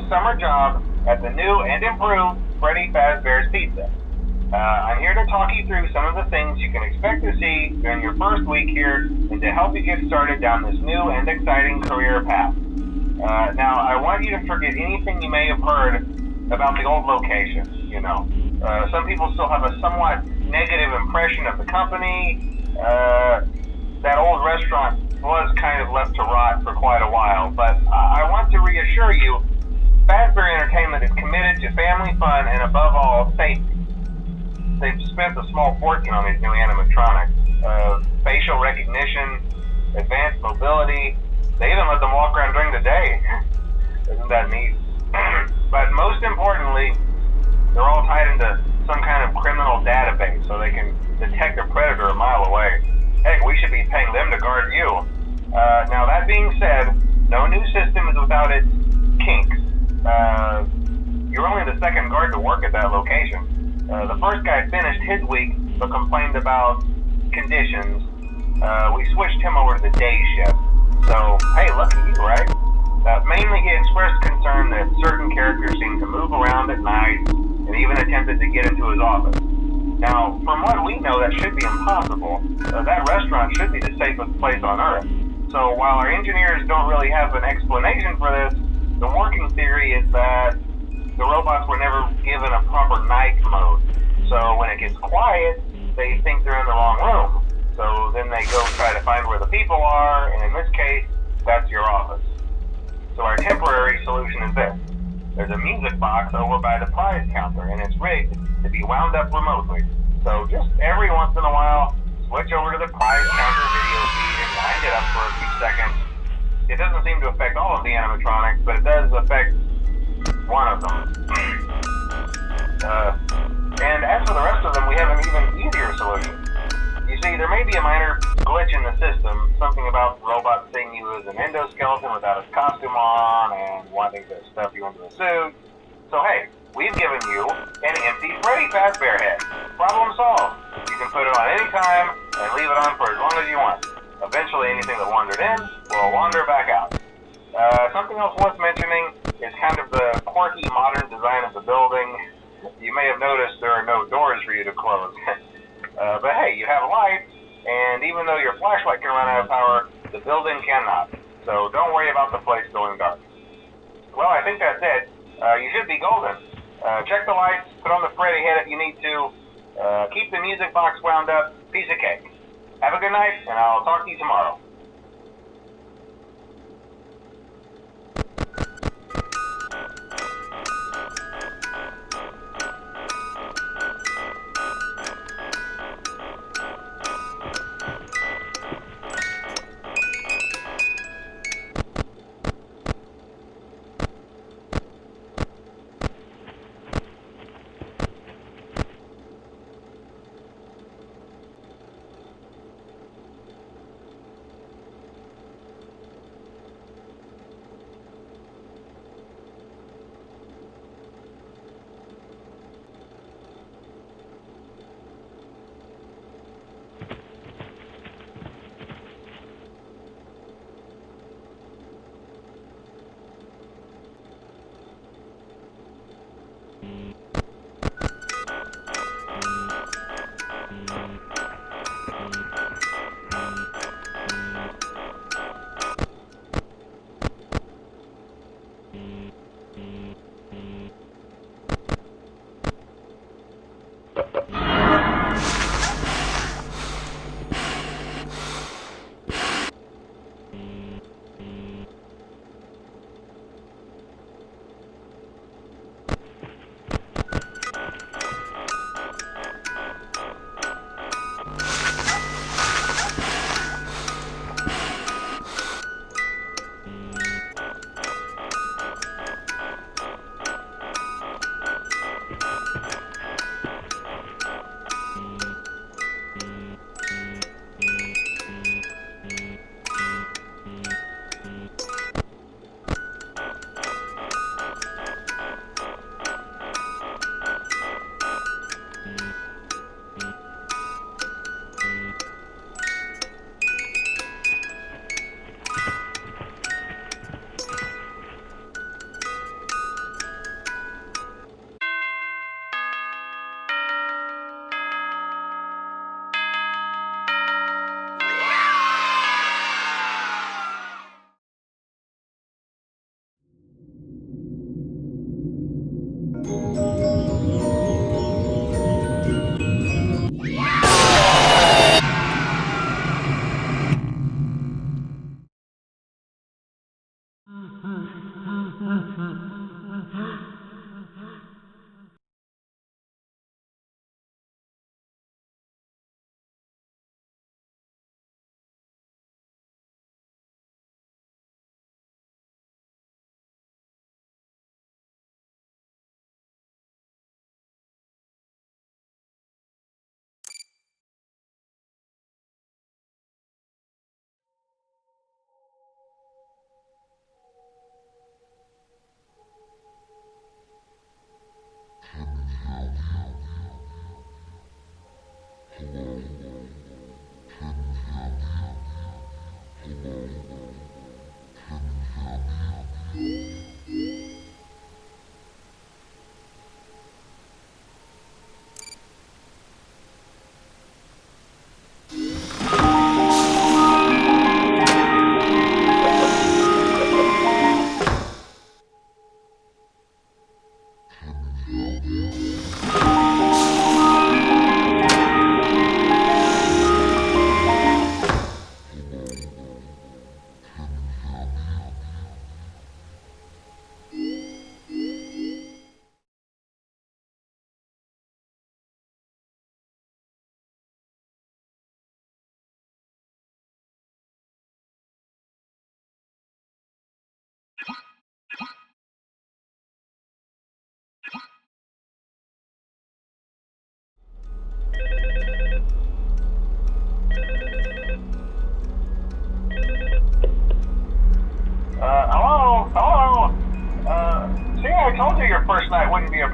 summer job at the new and improved Freddy Fazbear's Pizza. I'm here to talk you through some of the things you can expect to see during your first week here and to help you get started down this new and exciting career path. Now, I want you to forget anything you may have heard about the old location, you know. Some people still have a somewhat negative impression of the company. That old restaurant was kind of left to rot for quite a while, but I want to reassure you, Fazbear Entertainment is committed to family fun and above all, safety. They've spent a small fortune on these new animatronics. Facial recognition, advanced mobility, they even let them walk around during the day. Isn't that neat? But most importantly, they're all tied into some kind of criminal database so they can detect a predator a mile away. Heck, we should be paying them to guard you. Now that being said, no new system is without its kinks. You're only the second guard to work at that location. The first guy finished his week but complained about conditions. We switched him over to the day shift. So, hey, lucky you, right? Mainly he expressed concern that certain characters seemed to move around at night and even attempted to get into his office. Now, from what we know, that should be impossible. That restaurant should be the safest place on Earth. So while our engineers don't really have an explanation for this, the working theory is that the robots were never given a proper night mode. So when it gets quiet, they think they're in the wrong room. So then they go try to find where the people are, and in this case, that's your office. So our temporary solution is this. There's a music box over by the prize counter, and it's rigged to be wound up remotely. So just every once in a while, switch over to the prize counter video feed and wind it up for a few seconds. It doesn't seem to affect all of the animatronics, but it does affect one of them. And as for the rest of them, we have an even easier solution. You see, there may be a minor glitch in the system, something about robots seeing you as an endoskeleton without a costume on and wanting to stuff you into a suit. So hey, we've given you an empty Freddy Fazbear head. Problem solved. You can put it on any time and leave it on for as long as you want. Eventually anything that wandered in will wander back out. Something else worth mentioning is kind of the quirky modern design of the building. You may have noticed there are no doors for you to close. But hey, you have lights, and even though your flashlight can run out of power, the building cannot. So don't worry about the place going dark. Well, I think that's it. You should be golden. Check the lights, put on the Freddy head if you need to. Keep the music box wound up. Piece of cake. Have a good night, and I'll talk to you tomorrow.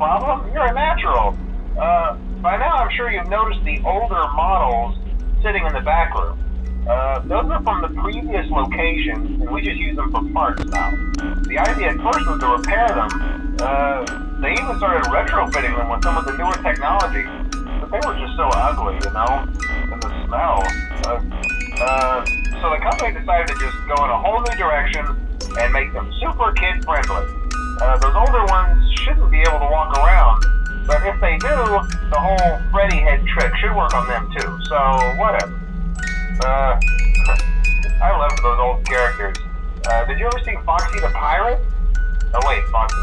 problem? You're a natural. By now I'm sure you've noticed the older models sitting in the back room. Those are from the previous location, and we just use them for parts now. The idea at first was to repair them. They even started retrofitting them with some of the newer technology, but they were just so ugly, you know, and the smell. So the company decided to just go in a whole new direction and make them super kid-friendly. Those older ones shouldn't be able to walk around, but if they do, the whole Freddy head trick should work on them too, so whatever. I love those old characters. Did you ever see Foxy the Pirate? Oh wait, Foxy.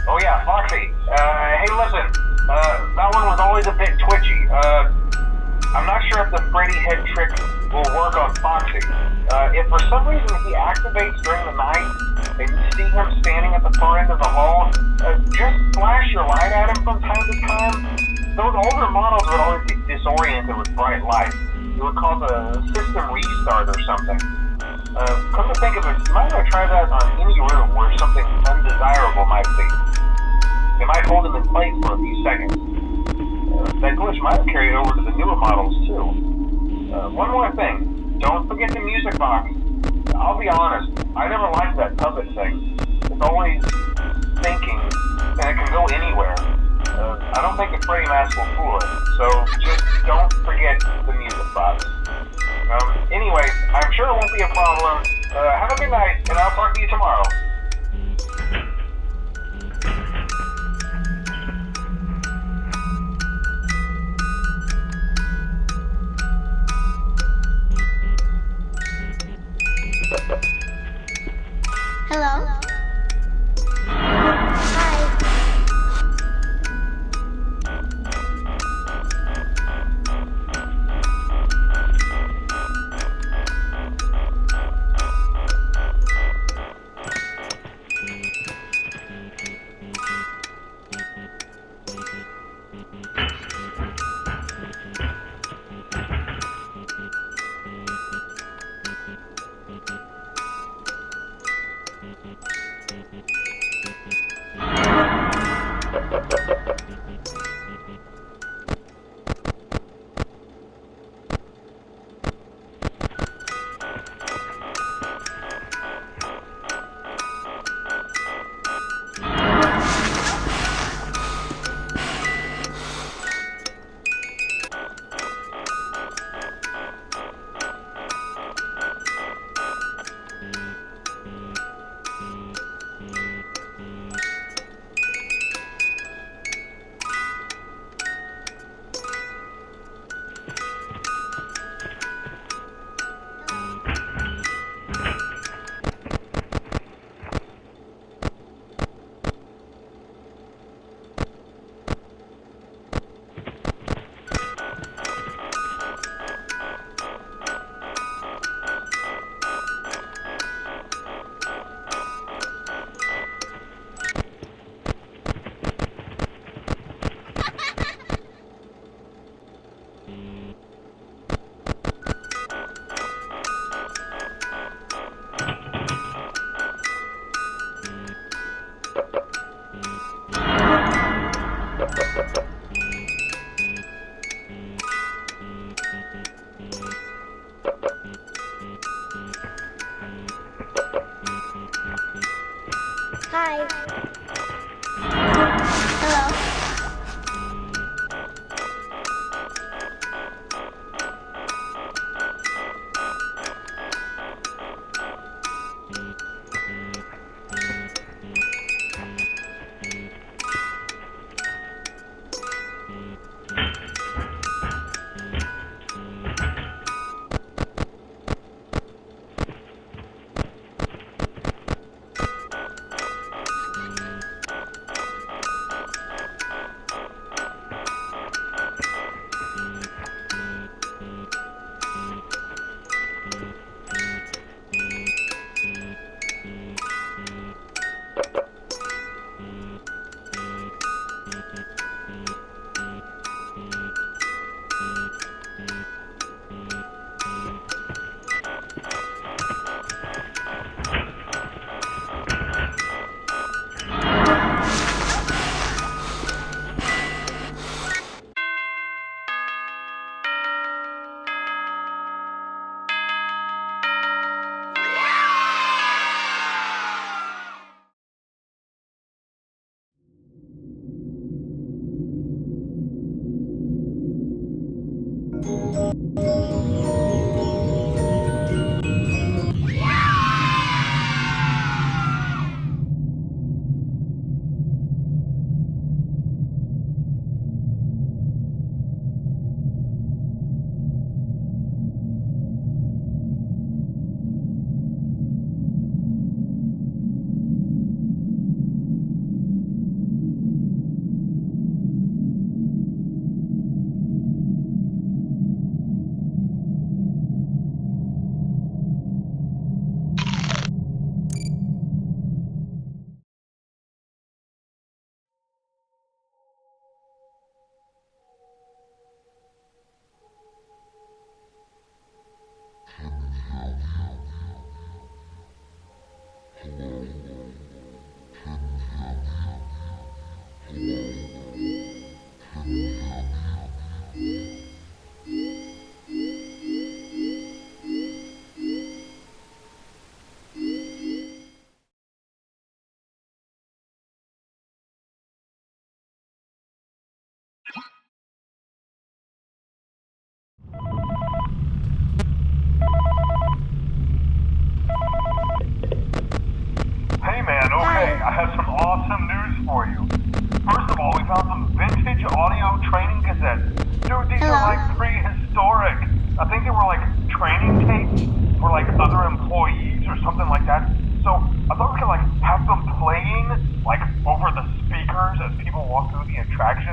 Oh yeah, Foxy. Hey listen, that one was always a bit twitchy. I'm not sure if the Freddy head trick will work on Foxy. If for some reason he activates during the night, and you see him standing at the far end of the hall, just flash your light at him from time to time. Those older models would always get disoriented with bright light. It would cause a system restart or something. Come to think of it, you might want to try that on any room where something undesirable might be. It might hold him in place for a few seconds. That glitch might have carried over to the newer models too. One more thing, don't forget the music box. I'll be honest, I never liked that puppet thing. It's always thinking, and it can go anywhere. I don't think the Freddy mask will fool it, so just don't forget the music box. Anyway, I'm sure it won't be a problem. Have a good night, and I'll talk to you tomorrow. Hello? Hi. Hey man, okay, I have some awesome news for you. First of all, we found some vintage audio training cassettes. Dude, these are like prehistoric. I think they were like training tapes for like other employees or something like that. So I thought we could like have them playing like over the speakers as people walk through the attraction.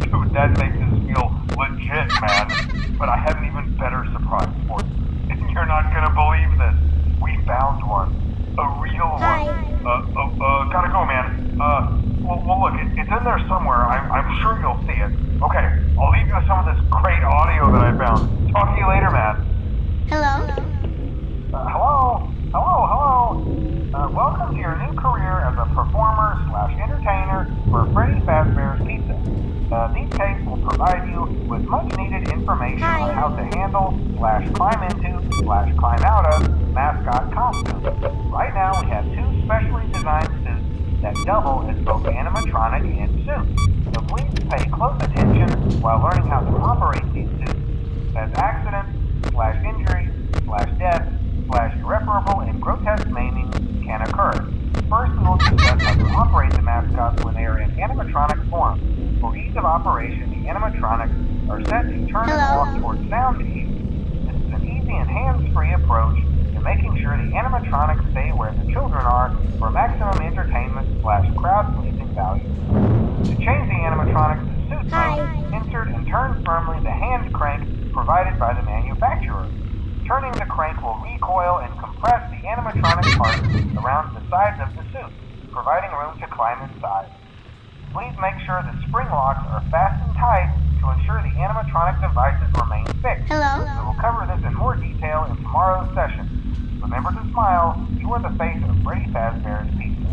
Dude, that makes us feel legit, man. But I have an even better surprise for you. And you're not gonna believe this. We found one. A real one. Gotta go, man. Well, look, it's in there somewhere. I'm sure you'll see it. Okay, I'll leave you with some of this great audio that I found. Talk to you later, man. Hello? Hello. Welcome to your new career as a performer/entertainer for Freddy Fazbear's Pizza. These tapes will provide you with much-needed information on how to handle/climb into/climb out of mascot costumes. Right now, we have two specially designed suits that double as both animatronic and suit. So please pay close attention while learning how to operate these suits, as accidents/injury/death/irreparable and grotesque maiming can occur. First, we will discuss how to operate the mascots when they are in animatronic form. For ease of operation, the animatronics are set to turn and walk towards sound cues. This is an easy and hands-free approach to making sure the animatronics stay where the children are for maximum entertainment/crowd-pleasing value. To change the animatronics to suit mode, insert and turn firmly the hand crank provided by the manufacturer. Turning the crank will recoil and compress the animatronic parts around the sides of the suit, providing room to climb inside. Please make sure the spring locks are fastened tight to ensure the animatronic devices remain fixed. We will cover this in more detail in tomorrow's session. Remember to smile. You are the face of Freddy Fazbear's Pizza.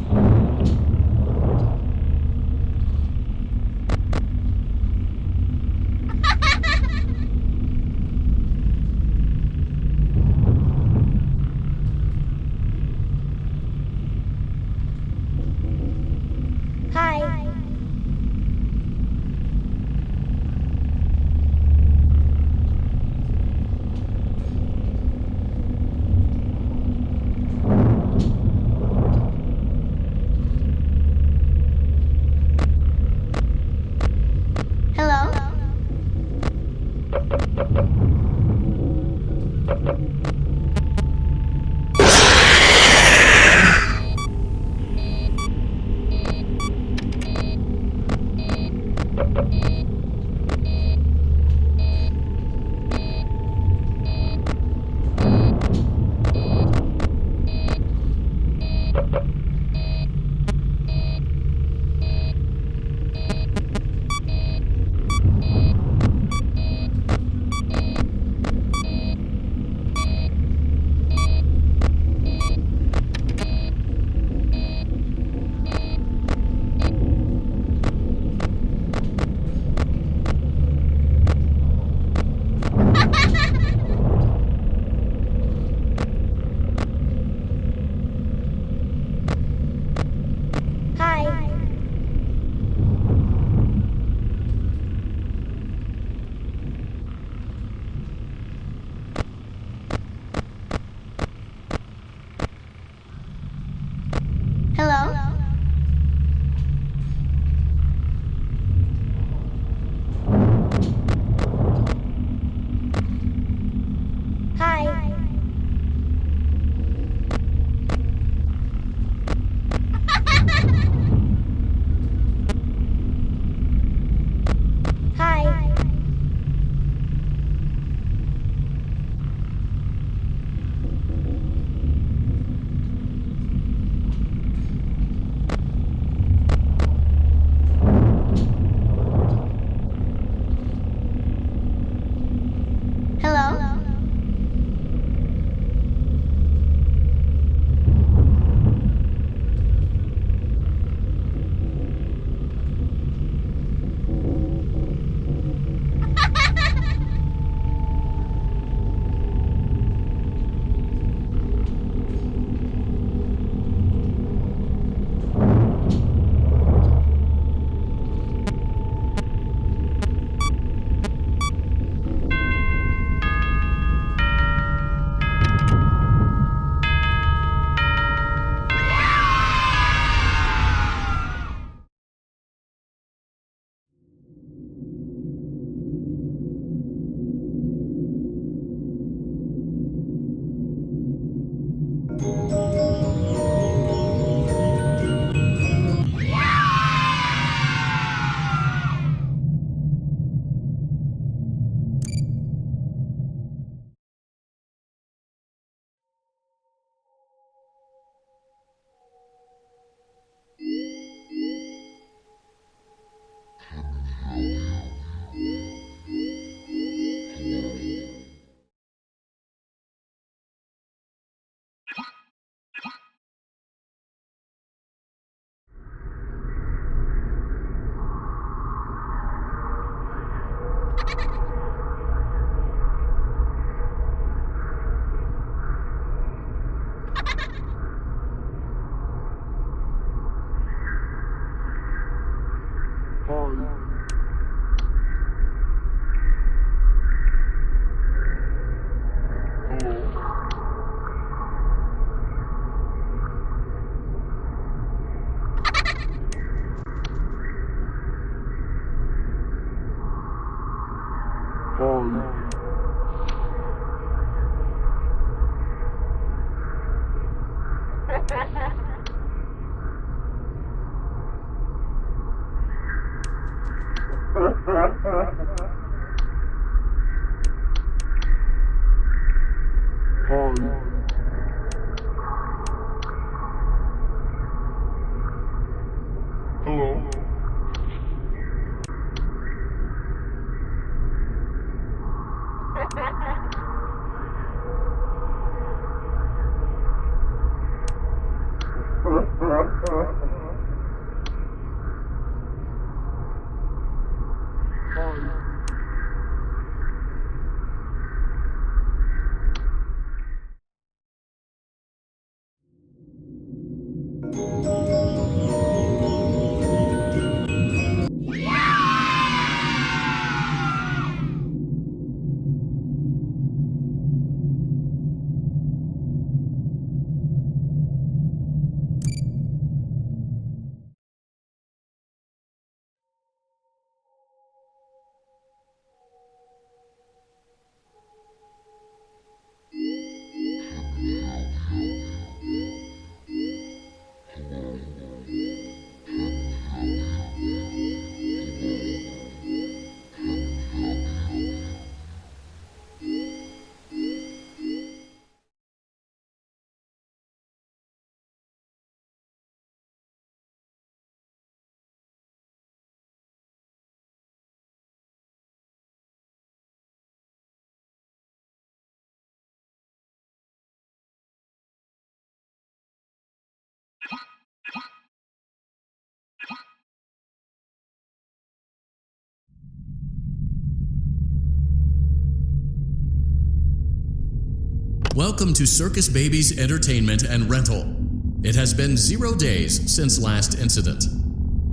Welcome to Circus Baby's Entertainment and Rental. It has been 0 days since last incident.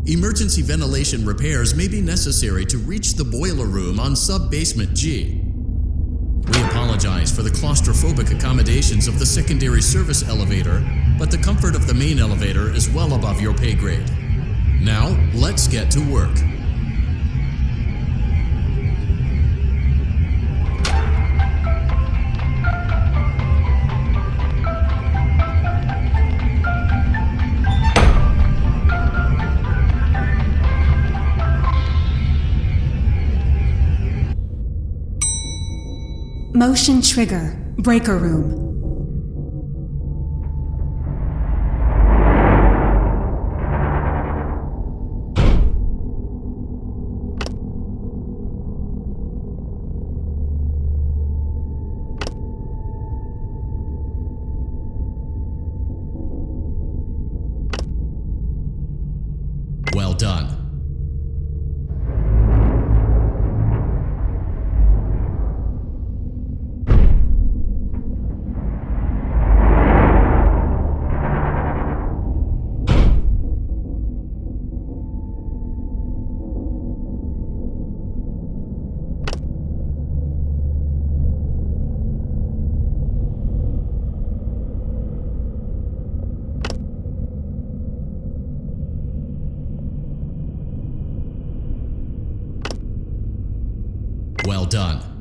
Emergency ventilation repairs may be necessary to reach the boiler room on sub-basement G. We apologize for the claustrophobic accommodations of the secondary service elevator, but the comfort of the main elevator is well above your pay grade. Now, let's get to work. Motion trigger, breaker room. Well done. Well done.